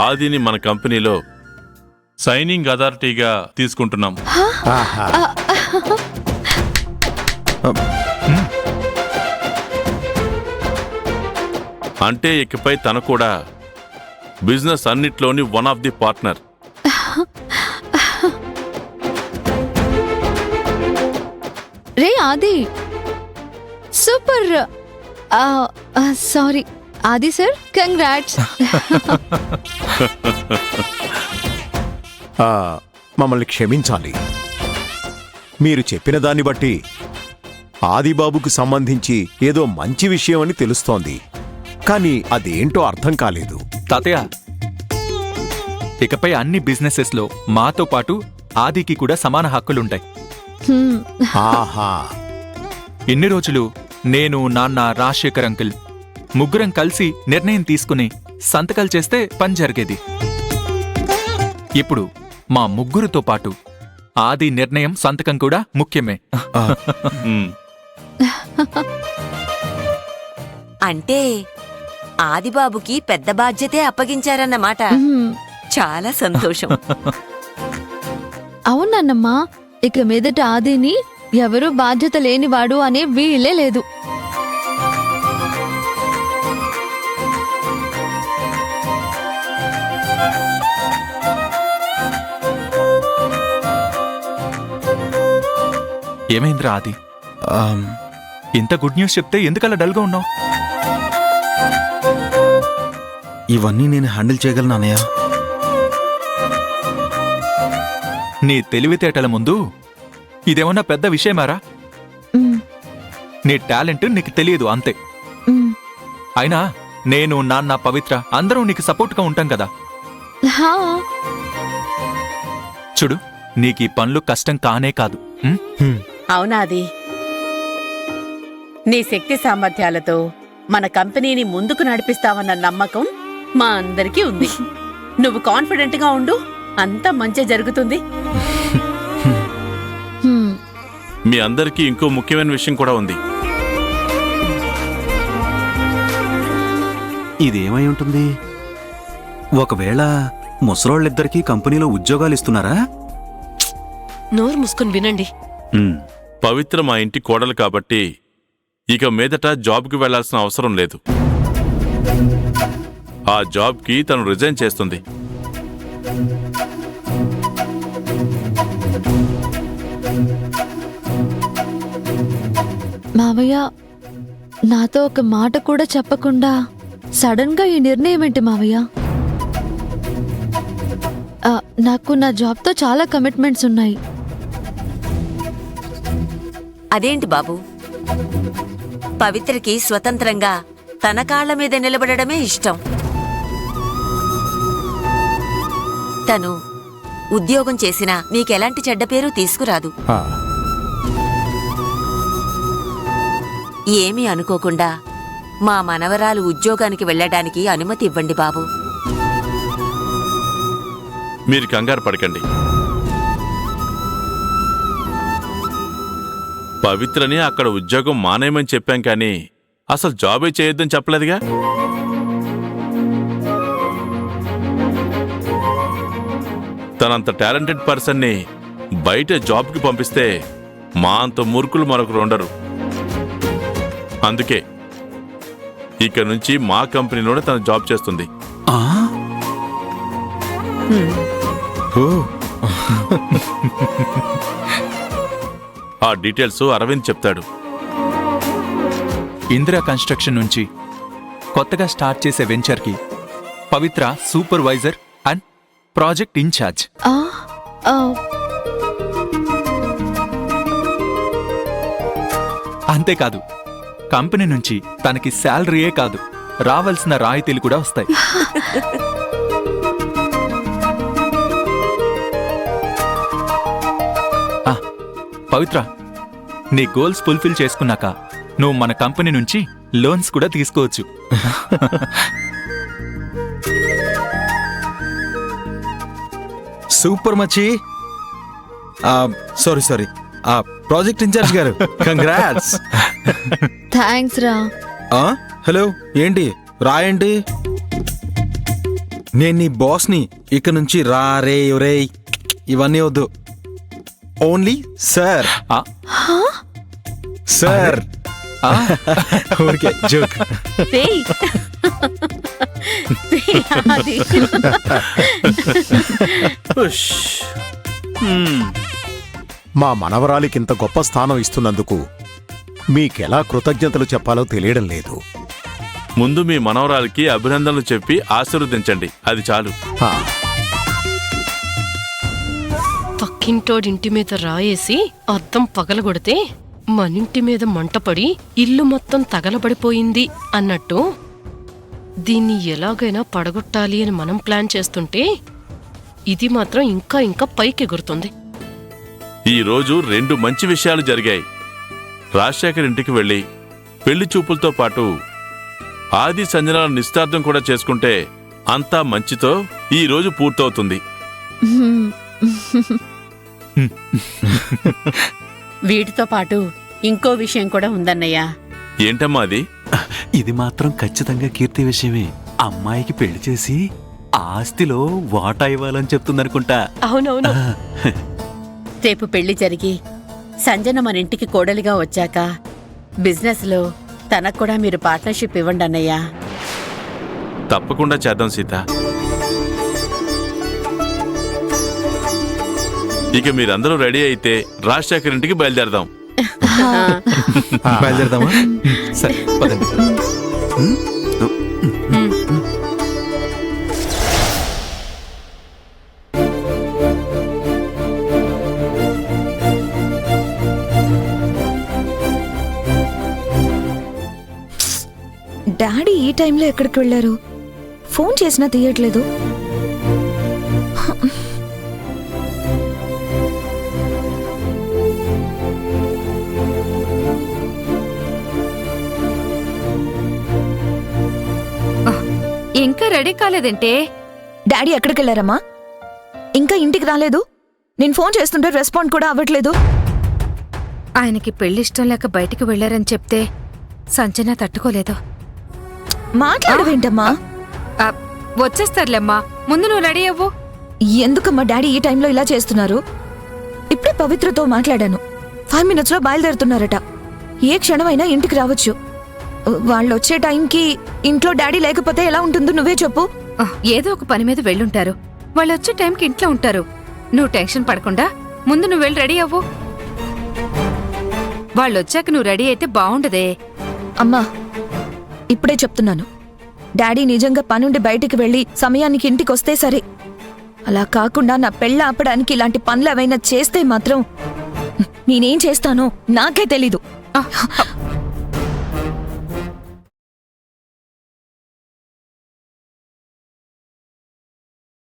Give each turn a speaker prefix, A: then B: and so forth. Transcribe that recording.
A: ఆదిని మన కంపెనీలో సైనింగ్ అథారిటీగా తీసుకుంటున్నాం. అంటే ఇకపై తను కూడా బిజినెస్ అన్నిట్లోని వన్ ఆఫ్ ది పార్ట్నర్.
B: రే Aadi, super. Sorry Aadi sir, congrats.
C: మమ్మల్ని క్షమించాలి. మీరు చెప్పిన దాన్ని బట్టి ఆదిబాబుకు సంబంధించి ఏదో మంచి విషయం అని తెలుస్తోంది, కానీ అదేంటో అర్థం కాలేదు.
D: తాతయ్య, ఇకపై అన్ని బిజినెసెస్ లో మాతో పాటు ఆదికి కూడా సమాన హక్కులుంటాయి.
C: ఆహా,
D: ఇన్ని రోజులు నేను, నాన్న, రాజశేఖర్ అంకుల్ ముగ్గురం కలిసి నిర్ణయం తీసుకుని సంతకాలు చేస్తే పని జరిగేది. ఇప్పుడు మా ముగ్గురుతో పాటు ఆది నిర్ణయం, సంతకం కూడా ముఖ్యమే.
E: అంటే ఆదిబాబుకి పెద్ద బాధ్యతే అప్పగించారన్నమాట. చాలా సంతోషం.
B: అవునన్నమ్మా, ఇక మీదట ఆదిని ఎవరూ బాధ్యత లేనివాడు అనే వీలే లేదు.
D: ఏమైందిరా ఆది? ఇంత గుడ్ న్యూస్ చెప్తే ఎందుకలా డల్గా ఉన్నావు?
F: ఇవన్నీ నేను హ్యాండిల్ చేయగలను అన్నయ్య.
D: నీ తెలివితేటల ముందు ఇదేమన్నా పెద్ద విషయమారా? నీ టాలెంట్ నీకు తెలియదు అంతే. అయినా నేను, నాన్న, పవిత్ర అందరూ నీకు సపోర్ట్గా ఉంటాం కదా. చూడు, నీకీ పనులు కష్టం కానే కాదు.
G: అవునాది, నీ శక్తి సామర్థ్యాలతో మన కంపెనీని ముందుకు నడిపిస్తావన్న నమ్మకం మా అందరికీ ఉంది. నువ్వు కాన్ఫిడెంట్ గా ఉండు, అంతా మంచి జరుగుతుంది.
A: మీ అందరికీ ఇంకో ముఖ్యమైన విషయం కూడా ఉంది.
F: ఇదేమై ఉంటుంది? ఒకవేళ ముసలోళ్ళిద్దరికీ కంపెనీలో ఉద్యోగాలు ఇస్తున్నారా?
H: నోరు మూసుకొని వినండి.
A: పవిత్ర మా ఇంటి కోడలు కాబట్టి ఇక మీదట జాబ్కి వెళ్లాల్సిన అవసరం లేదు. ఆ జాబ్కి తను రిజైన్ చేస్తుంది.
B: మావయ్య, నాతో ఒక మాట కూడా చెప్పకుండా సడన్ గా ఈ నిర్ణయం ఏంటి మావయ్య? నాకు నా జాబ్తో చాలా కమిట్మెంట్స్ ఉన్నాయి.
E: అదేంటి బాబు, పవిత్రకి స్వతంత్రంగా తన కాళ్ల మీద నిలబడమే ఇష్టం. తను ఉద్యోగం చేసినా నీకెలాంటి చెడ్డ పేరు తీసుకురాదు. ఏమీ అనుకోకుండా మా మనవరాలు ఉద్యోగానికి వెళ్ళడానికి అనుమతి ఇవ్వండి బాబు.
A: మీరు కంగారు పడకండి. పవిత్రని అక్కడ ఉద్యోగం మానేయమని చెప్పాం, కానీ అసలు జాబే చేయొద్దని చెప్పలేదుగా. తనంత టాలెంటెడ్ పర్సన్ని బయట జాబ్కి పంపిస్తే మా అంత మూర్ఖులు మరొకరు ఉండరు. అందుకే ఇక నుంచి మా కంపెనీలోనే తను జాబ్ చేస్తుంది. ఆ డీటెయిల్స్ అరవింద్ చెప్తాడు.
D: ఇందిరా కన్స్ట్రక్షన్ నుంచి కొత్తగా స్టార్ట్ చేసే వెంచర్కి పవిత్ర సూపర్వైజర్ అండ్ ప్రాజెక్ట్ ఇన్ఛార్జ్. అంతేకాదు, కంపెనీ నుంచి తనకి శాలరీయే కాదు, రావాల్సిన రాయితీలు కూడా వస్తాయి. పవిత్ర, నీ గోల్స్ ఫుల్ఫిల్ చేసుకున్నాక నువ్వు మన కంపెనీ నుంచి లోన్స్ కూడా తీసుకోవచ్చు.
F: సూపర్ మచ్చి. సారీ, ప్రాజెక్ట్ ఇన్ఛార్జ్ గారు, కంగ్రాట్స్.
B: థ్యాంక్స్ రా.
F: హలో, ఏంటి రాయండి? నేను నీ బాస్ని. ఇక నుంచి రా రే ఒరే ఇవన్నీ వద్దు. Only sir.
D: ఆ,
F: సార్. ఊరికే జోక్.
G: రేయ్. రేయ్, అది.
A: ఉష్. హ్మ్.
C: మా మనవరాలికింత గొప్ప స్థానం ఇస్తున్నందుకు మీకెలా కృతజ్ఞతలు చెప్పాలో తెలియడం లేదు.
A: ముందు మీ మనవరాలికి అభినందనలు చెప్పి ఆశీర్వదించండి, అది చాలు.
C: హా,
H: పక్కింటోడి ఇంటి మీద రాయేసి అద్దం పగలగొడితే మనింటి మీద మంటపడి ఇల్లు మొత్తం తగలబడిపోయింది అన్నట్టు దీన్ని ఎలాగైనా పడగొట్టాలి అని మనం ప్లాన్ చేస్తుంటే ఇది మాత్రం ఇంకా ఇంకా పైకి ఎగురుతుంది.
A: ఈ రోజు 2 మంచి విషయాలు జరిగాయి. రాజశేఖర్ ఇంటికి వెళ్ళి పెళ్లి చూపులతో పాటు ఆది సంజనాల నిశ్చితార్థం కూడా చేసుకుంటే అంతా మంచితో ఈ రోజు పూర్తవుతుంది.
G: వీటితో పాటు ఇంకో విషయం కూడా ఉందన్నయ్య.
A: ఏంటమ్మా అది?
I: ఇది మాత్రం ఖచ్చితంగా కీర్తి విషయమే. అమ్మాయికి పెళ్లి చేసి ఆస్తిలో వాటా ఇవ్వాలని చెప్తుందనుకుంటా.
H: అవునవును.
G: రేపు పెళ్లి జరిగి సంజన మన ఇంటికి కోడలిగా వచ్చాక బిజినెస్లో తనకు కూడా మీరు పార్ట్నర్షిప్ ఇవ్వండి అన్నయ్య.
A: తప్పకుండా చేద్దాం సీత. ఇక మీరందరూ రెడీ అయితే రాజశేఖర్ ఇంటికి బయలుదేరదాం.
F: బయలుదేరదామా?
I: సరే పదండి.
B: డాడీ ఈ టైంలో ఎక్కడికి వెళ్ళారు? ఫోన్ చేసినా తీయట్లేదు.
J: ఇంకా రెడీ కాలేదంటే?
B: డాడీ ఎక్కడికి వెళ్ళారమ్మా? ఇంకా ఇంటికి రాలేదు. నేను ఫోన్ చేస్తుంటే రెస్పాండ్ కూడా అవ్వట్లేదు.
J: ఆయనకి పెళ్లిష్టం లేక బయటికి వెళ్లారని చెప్తే సంజన తట్టుకోలేదు.
B: మాట్లాడవేంటమ్మా?
J: వచ్చేస్తారులేమ్మా, ముందు నువ్వు రెడీ అవ్వు.
B: ఎందుకమ్మా డాడీ ఈ టైంలో ఇలా చేస్తున్నారు? ఇప్పుడే పవిత్రతో మాట్లాడాను. 5 minutes లో బయలుదేరుతున్నారట. ఏ క్షణమైనా ఇంటికి రావచ్చు. వాళ్ళు వచ్చే టైంకి ఇంట్లో డాడీ లేకపోతే ఎలా ఉంటుందో నువ్వే చెప్పు.
J: ఏదో ఒక పని మీద వెళ్ళుంటారు. వాళ్ళు వచ్చే టైంకి ఇంట్లో ఉంటారు. నువ్వు టెన్షన్ పడకుండా ముందు నువ్వు వెళ్ళి రెడీ అవ్వు. వాళ్ళు వచ్చాక నువ్వు రెడీ అయితే బాగుండదే.
B: అమ్మా, ఇప్పుడే చెప్తున్నాను. డాడీ నిజంగా పనుండి బయటికి వెళ్ళి సమయానికి ఇంటికి వస్తే సరే. అలా కాకుండా నా పెళ్ళ ఆపడానికి ఇలాంటి పనులు ఏవైనా చేస్తే మాత్రం నేనేం చేస్తానో నాకే తెలీదు.